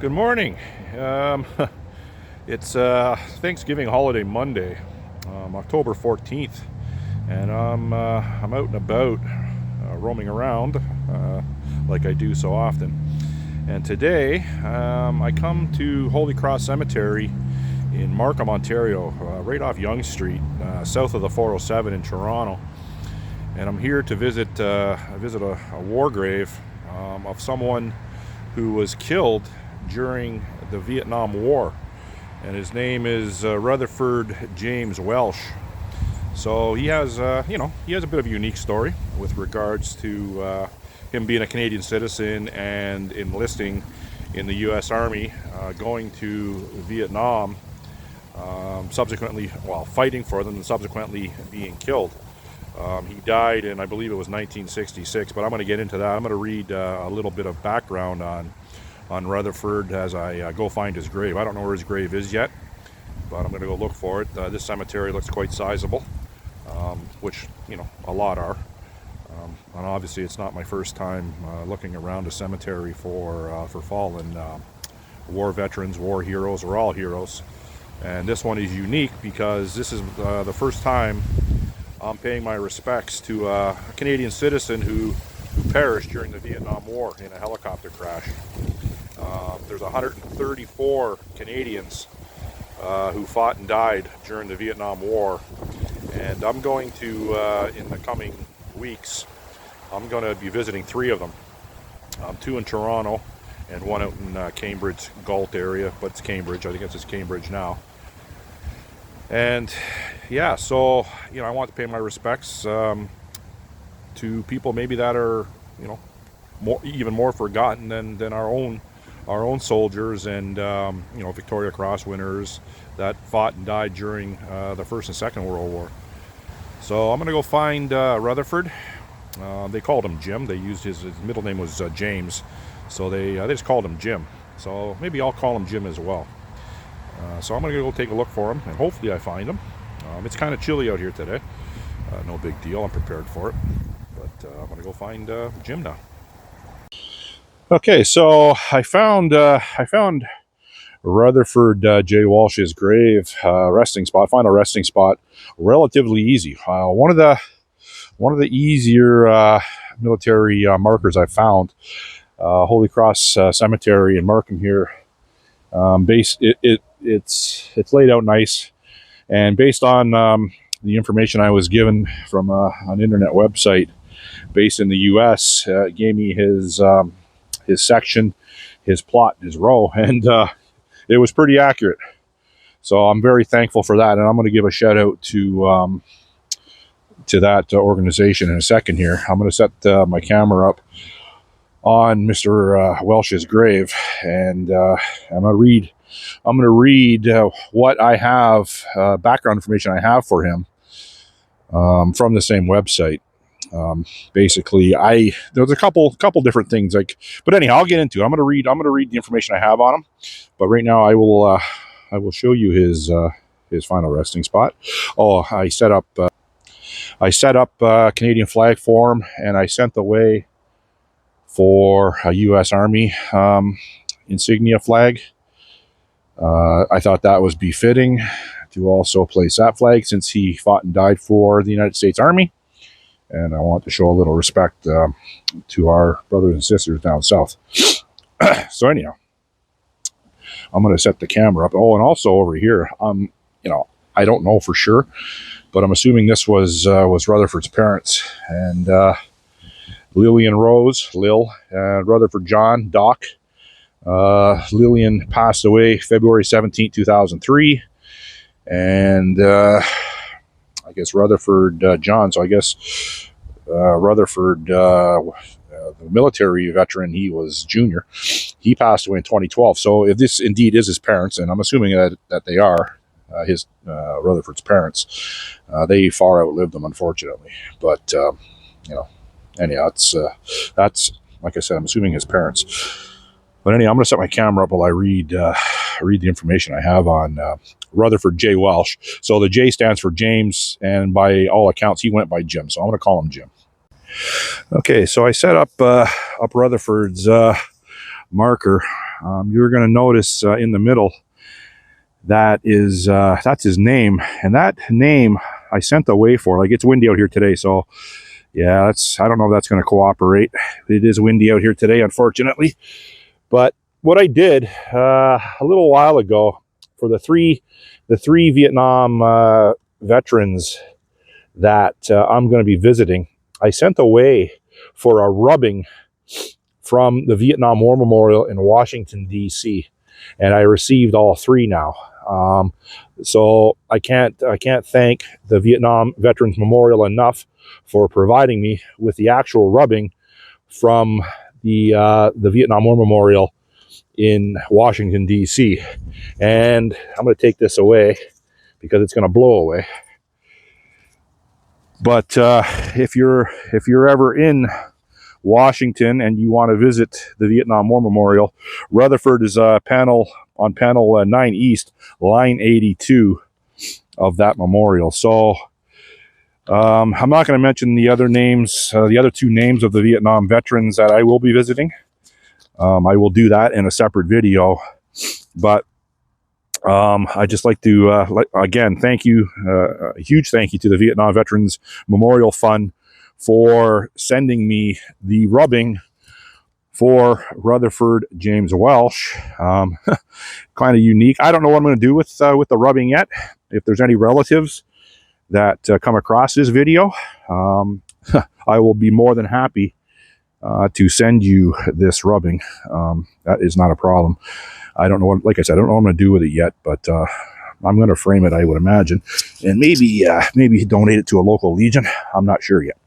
Good morning. Um, it's Thanksgiving holiday Monday, October 14th, and I'm out and about, roaming around like I do so often. And today I come to Holy Cross Cemetery in Markham, Ontario, right off Yonge Street, south of the 407 in Toronto. And I'm here to visit a war grave of someone who was killed during the Vietnam War, and his name is Rutherford J Welsh. So he has, he has a bit of a unique story with regards to him being a Canadian citizen and enlisting in the U.S. Army, going to Vietnam, subsequently, fighting for them and subsequently being killed. He died in, I believe it was 1966, but I'm going to get into that. I'm going to read a little bit of background on Rutherford as I go find his grave. I don't know where his grave is yet, but I'm going to go look for it. This cemetery looks quite sizable, which, a lot are. And obviously it's not my first time looking around a cemetery for fallen war veterans, war heroes, or all heroes. And this one is unique because this is the first time I'm paying my respects to a Canadian citizen who perished during the Vietnam War in a helicopter crash. There's 134 Canadians who fought and died during the Vietnam War, and I'm going to, in the coming weeks, I'm going to be visiting 3 of them. 2 in Toronto and 1 out in Cambridge, Galt area, but it's Cambridge. I think it's Cambridge now. And yeah, so I want to pay my respects to people maybe that are even more forgotten than our own soldiers and Victoria Cross winners that fought and died during the First and Second World War. So I'm gonna go find Rutherford. They called him Jim. They used his middle name was James, so they just called him Jim. So maybe I'll call him Jim as well. So I'm going to go take a look for him, and hopefully I find him. It's kind of chilly out here today. No big deal. I'm prepared for it. But I'm going to go find Jim now. Okay, so I found Rutherford J Welsh's grave, resting spot. Final resting spot, relatively easy. One of the easier military markers I found. Holy Cross Cemetery in Markham here. It's laid out nice, and based on the information I was given from an internet website based in the U.S., it gave me his section, his plot, his row, and it was pretty accurate. So I'm very thankful for that, and I'm going to give a shout out to that organization in a second here. I'm going to set my camera up on Mr. Welsh's grave, and I'm going to read what I have, background information I have for him from the same website. Basically, there's a couple different things, but anyhow, I'll get into it. I'm going to read the information I have on him, but right now I will show you his final resting spot. Oh, I set up Canadian flag for him, and I sent away for a U.S. Army insignia flag. I thought that was befitting to also place that flag since he fought and died for the United States Army. And I want to show a little respect to our brothers and sisters down south. So anyhow, I'm going to set the camera up. Oh, and also over here, I don't know for sure, but I'm assuming this was Rutherford's parents. And Lillian Rose, Lil, and Rutherford John, Doc. Lillian passed away February 17, 2003. And I guess Rutherford John, so I guess Rutherford, the military veteran, he was junior. He passed away in 2012. So if this indeed is his parents, and I'm assuming that they are his Rutherford's parents, they far outlived him, unfortunately. But, anyhow, that's like I said, I'm assuming his parents. But anyhow, I'm going to set my camera up while I read the information I have on Rutherford J Welsh. So the J stands for James, and by all accounts, he went by Jim. So I'm going to call him Jim. Okay, so I set up Rutherford's marker you're going to notice in the middle that's his name, and that name I sent away for. Like, it's windy out here today, so yeah, I don't know if that's going to cooperate. It is windy out here today, unfortunately. But what I did a little while ago for the three Vietnam veterans that I'm going to be visiting, I sent away for a rubbing from the Vietnam War Memorial in Washington, D.C., and I received all three now. So I can't thank the Vietnam Veterans Memorial enough for providing me with the actual rubbing from the Vietnam War Memorial in Washington, D.C. And I'm going to take this away because it's going to blow away. But if you're ever in Washington and you want to visit the Vietnam War Memorial, Rutherford is panel 9 East, line 82 of that memorial. So I'm not going to mention the other names, the other two names of the Vietnam veterans that I will be visiting. I will do that in a separate video, but I just like to again thank you, a huge thank you to the Vietnam Veterans Memorial Fund for sending me the rubbing for Rutherford James Welsh. Kind of unique. I don't know what I'm going to do with the rubbing yet. If there's any relatives that come across this video, I will be more than happy to send you this rubbing. That is not a problem. I don't know what, like I said, I don't know what I'm going to do with it yet, but I'm going to frame it, I would imagine, and maybe donate it to a local legion. I'm not sure yet.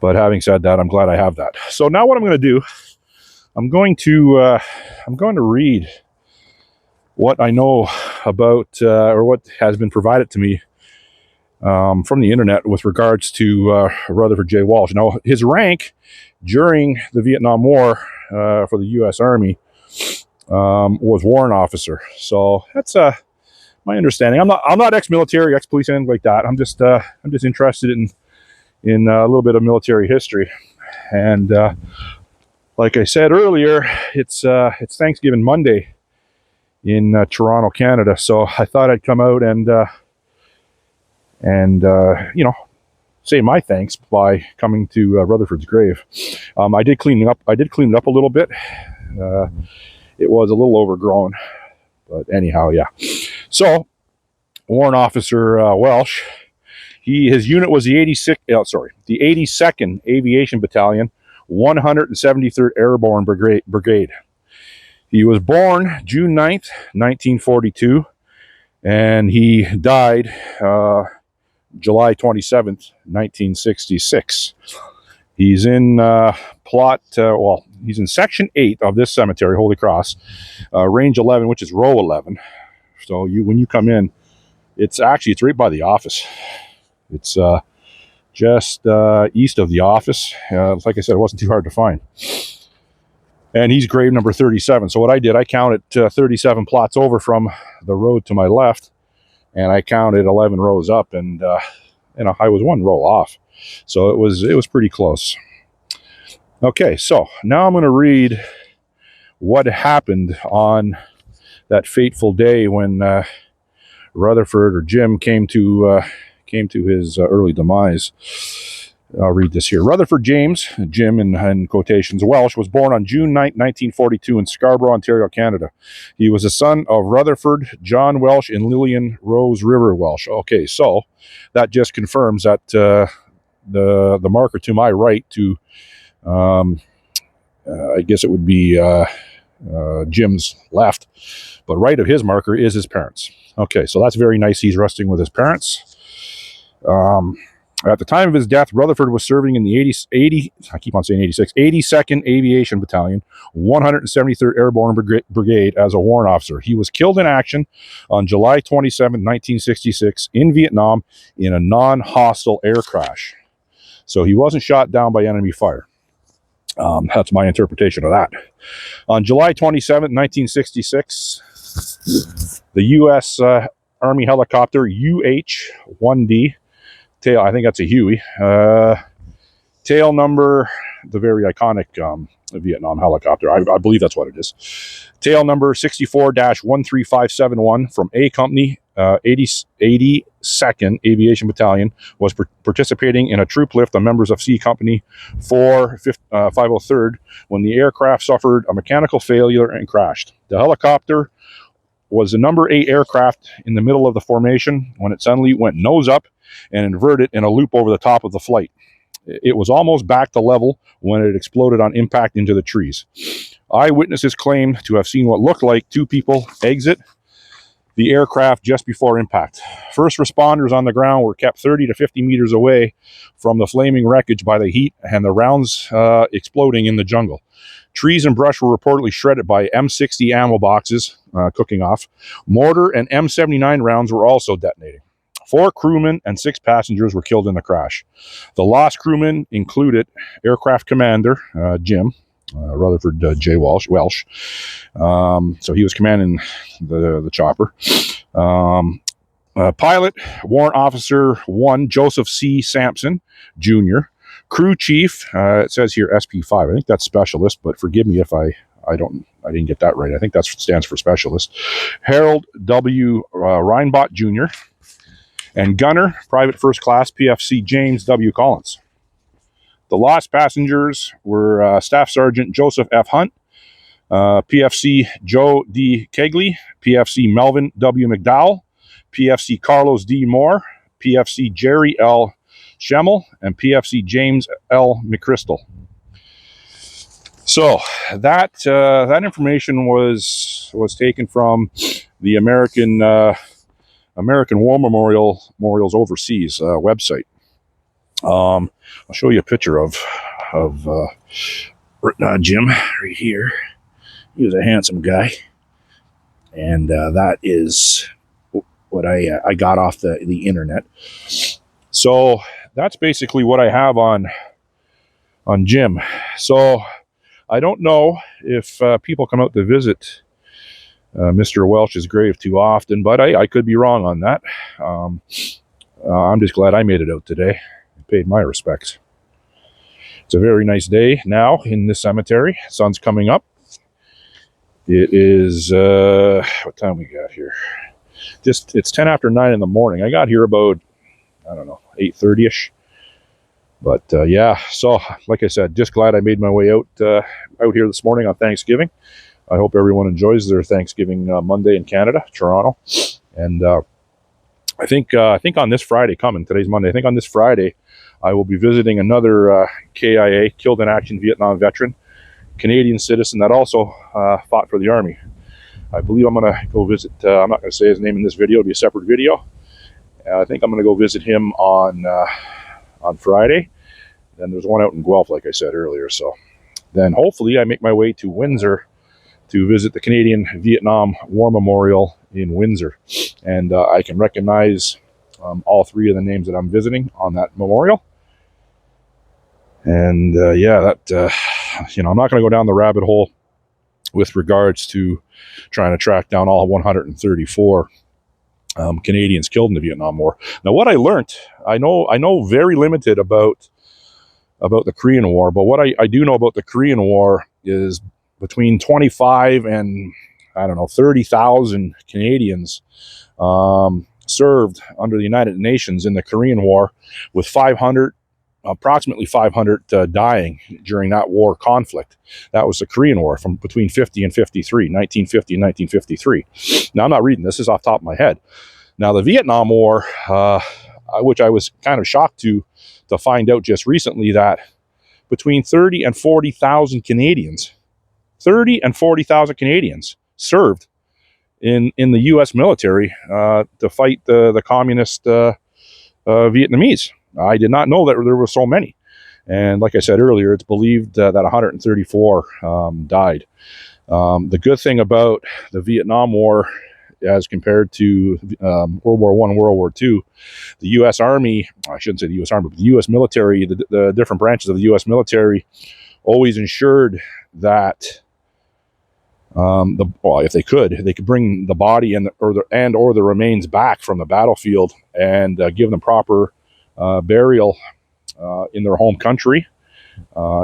But having said that, I'm glad I have that. So now what I'm going to do, I'm going to read what I know about, or what has been provided to me from the internet with regards to Rutherford J Welsh. Now, his rank during the Vietnam War for the U.S. Army was warrant officer. So that's my understanding. I'm not ex-military, ex-police, anything like that. I'm just interested in a little bit of military history. And like I said earlier, it's Thanksgiving Monday in Toronto, Canada. So I thought I'd come out and say my thanks by coming to Rutherford's grave. I did clean it up a little bit. It was a little overgrown, but anyhow, yeah. So, Warrant Officer Welsh, his unit was the 82nd Aviation Battalion, 173rd Airborne Brigade. He was born June 9th, 1942, and he died July 27th, 1966. He's in he's in Section 8 of this cemetery, Holy Cross, Range 11, which is Row 11. So when you come in, it's right by the office. It's just east of the office. Like I said, it wasn't too hard to find. And he's grave number 37. So what I did, I counted 37 plots over from the road to my left, and I counted 11 rows up, and I was one row off. So it was pretty close. Okay, so now I'm going to read what happened on that fateful day when Rutherford, or Jim, came to his early demise. I'll read this here. Rutherford James, Jim in quotations, Welsh, was born on June 9, 1942 in Scarborough, Ontario, Canada. He was the son of Rutherford John Welsh and Lillian Rose River Welsh. Okay, so that just confirms that the marker to my right, to I guess it would be Jim's left, but right of his marker is his parents. Okay, so that's very nice. He's resting with his parents. At the time of his death, Rutherford was serving in the 82nd Aviation Battalion, 173rd Airborne Brigade as a warrant officer. He was killed in action on July 27, 1966 in Vietnam in a non-hostile air crash. So he wasn't shot down by enemy fire. That's my interpretation of that. On July 27, 1966, the U.S. Army helicopter UH-1D, tail, I think that's a Huey, tail number, the very iconic Vietnam helicopter. I believe that's what it is. Tail number 64-13571 from A Company, 82nd Aviation Battalion, was participating in a troop lift of members of C Company 503rd when the aircraft suffered a mechanical failure and crashed. The helicopter was the number 8 aircraft in the middle of the formation when it suddenly went nose up and inverted in a loop over the top of the flight. It was almost back to level when it exploded on impact into the trees. Eyewitnesses claimed to have seen what looked like 2 people exit the aircraft just before impact. First responders on the ground were kept 30 to 50 meters away from the flaming wreckage by the heat and the rounds exploding in the jungle. Trees and brush were reportedly shredded by M60 ammo boxes cooking off. Mortar and M79 rounds were also detonating. 4 crewmen and 6 passengers were killed in the crash. The lost crewmen included aircraft commander Jim Rutherford J Welsh. So he was commanding the chopper. Pilot, Warrant Officer 1 Joseph C. Sampson Jr. Crew Chief, it says here SP5. I think that's specialist, but forgive me if I didn't get that right. I think that stands for specialist. Harold W. Reinbott Jr. And gunner, Private First Class PFC James W. Collins. The lost passengers were Staff Sergeant Joseph F. Hunt, PFC Joe D. Kegley, PFC Melvin W. McDowell, PFC Carlos D. Moore, PFC Jerry L. Schemmel, and PFC James L. McChrystal. So that information was taken from the American War Memorials Overseas website. I'll show you a picture of Jim right here. He was a handsome guy, and that is what I got off the internet. So that's basically what I have on Jim. So I don't know if people come out to visit Mr. Welsh's grave too often, but I could be wrong on that. I'm just glad I made it out today. I paid my respects. It's a very nice day now in this cemetery. Sun's coming up. It is, what time we got here? It's 10 after 9 in the morning. I got here about, 8:30ish. But yeah, so like I said, just glad I made my way out here this morning on Thanksgiving. I hope everyone enjoys their Thanksgiving Monday in Canada, Toronto. And I think on this Friday coming, today's Monday, I think on this Friday, I will be visiting another KIA, killed in action Vietnam veteran, Canadian citizen that also fought for the Army. I believe I'm going to go visit, I'm not going to say his name in this video, it'll be a separate video. I think I'm going to go visit him on Friday. Then there's one out in Guelph, like I said earlier. So then hopefully I make my way to Windsor to visit the Canadian Vietnam War Memorial in Windsor. And I can recognize all 3 of the names that I'm visiting on that memorial. And yeah, that, I'm not going to go down the rabbit hole with regards to trying to track down all 134 Canadians killed in the Vietnam War. Now, what I learned, I know very limited about the Korean War, but what I do know about the Korean War is between 25 and 30,000 Canadians served under the United Nations in the Korean War, with approximately 500 dying during that war conflict. That was the Korean War from between 1950 and 1953. Now, I'm not reading this is off the top of my head. Now, the Vietnam War, which I was kind of shocked to find out just recently, that between 30 and 40,000 Canadians, 30 and 40,000 Canadians served in the U.S. military to fight the communist Vietnamese. I did not know that there were so many. And like I said earlier, it's believed that 134 died. The good thing about the Vietnam War, as compared to World War I and World War II, the U.S. Army, I shouldn't say the U.S. Army, but the U.S. military, the different branches of the U.S. military always ensured that if they could bring the body or the remains back from the battlefield and give them proper burial in their home country,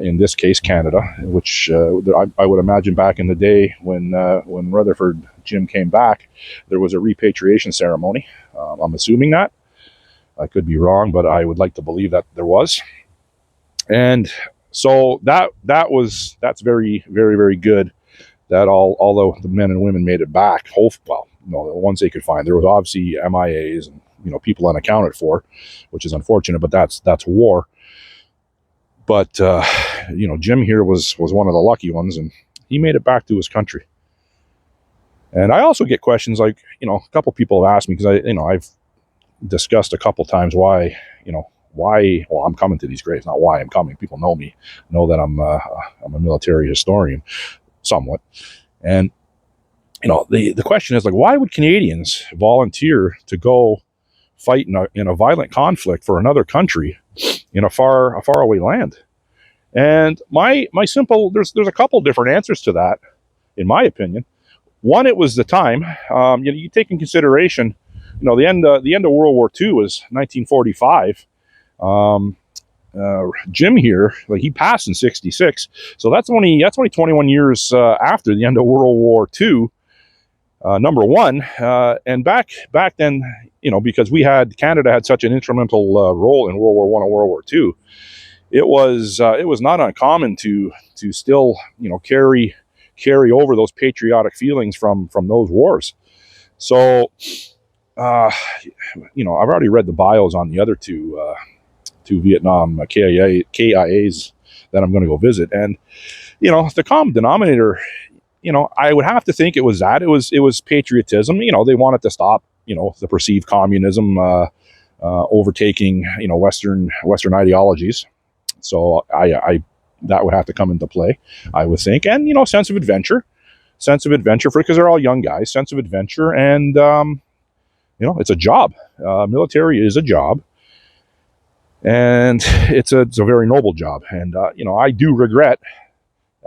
in this case Canada, which I would imagine back in the day when Rutherford Jim came back, there was a repatriation ceremony. I'm assuming that. I could be wrong, but I would like to believe that there was. And so that's very, very, very good that although the men and women made it back, well, no, the ones they could find. There was obviously MIAs and people unaccounted for, which is unfortunate, but that's war. But Jim here was one of the lucky ones, and he made it back to his country. And I also get questions like, a couple people have asked me, because I've discussed a couple times why I'm coming to these graves, not why I'm coming. People know me, know that I'm a military historian, somewhat. And the question is, like, why would Canadians volunteer to go fight in a violent conflict for another country in a far away land? And my simple, there's a couple different answers to that, in my opinion. One, it was the time. You take in consideration, the end of World War II was 1945. Jim here, like, he passed in 66, so that's only 21 years after the end of World War II. Number one, and back then, because Canada had such an instrumental role in World War I and World War II, it was not uncommon to still carry over those patriotic feelings from those wars. So I've already read the bios on the other two Vietnam KIAs that I'm going to go visit, and the common denominator, I would have to think it was that. It was patriotism. They wanted to stop, the perceived communism overtaking, Western ideologies. So I that would have to come into play, I would think. And, sense of adventure because they're all young guys, sense of adventure. And, it's a job. Military is a job. And it's a very noble job. And, I do regret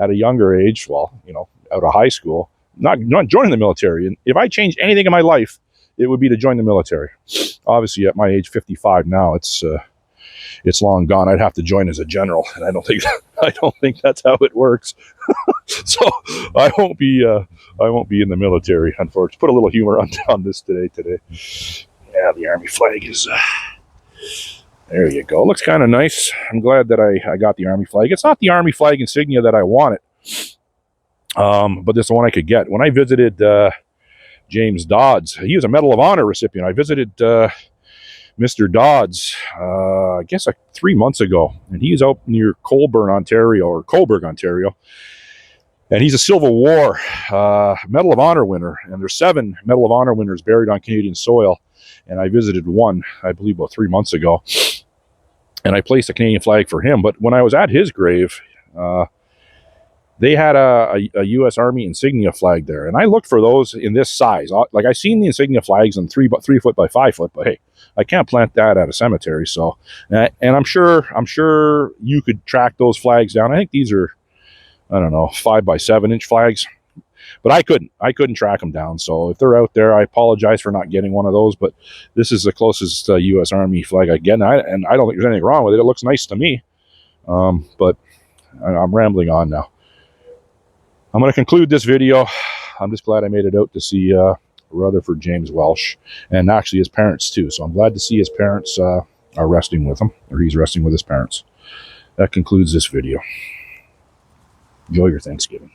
at a younger age, out of high school, not joining the military. And if I change anything in my life, it would be to join the military. Obviously, at my age, 55 now, it's long gone. I'd have to join as a general, and I don't think that's how it works. So I won't be in the military, unfortunately. Put a little humor on this today. Yeah, the Army flag is. There you go. Looks kind of nice. I'm glad that I got the Army flag. It's not the Army flag insignia that I wanted, but this is the one I could get. When I visited James Dodds, he was a Medal of Honor recipient. I visited Mr. Dodds, I guess 3 months ago, and he's out near Cobourg, Ontario, and he's a Civil War Medal of Honor winner, and there's 7 Medal of Honor winners buried on Canadian soil, and I visited one, I believe, about 3 months ago, and I placed a Canadian flag for him. But when I was at his grave, they had a U.S. Army insignia flag there, and I looked for those in this size. Like, I've seen the insignia flags in 3 foot by 5 foot, but hey, I can't plant that at a cemetery. So, and I'm sure you could track those flags down. I think these are, I don't know, 5 by 7 inch flags, but I couldn't track them down. So if they're out there, I apologize for not getting one of those. But this is the closest U.S. Army flag I get, and I don't think there's anything wrong with it. It looks nice to me. But I'm rambling on now. I'm going to conclude this video. I'm just glad I made it out to see Rutherford James Welsh, and actually his parents too. So I'm glad to see his parents are resting with him, or he's resting with his parents. That concludes this video. Enjoy your Thanksgiving.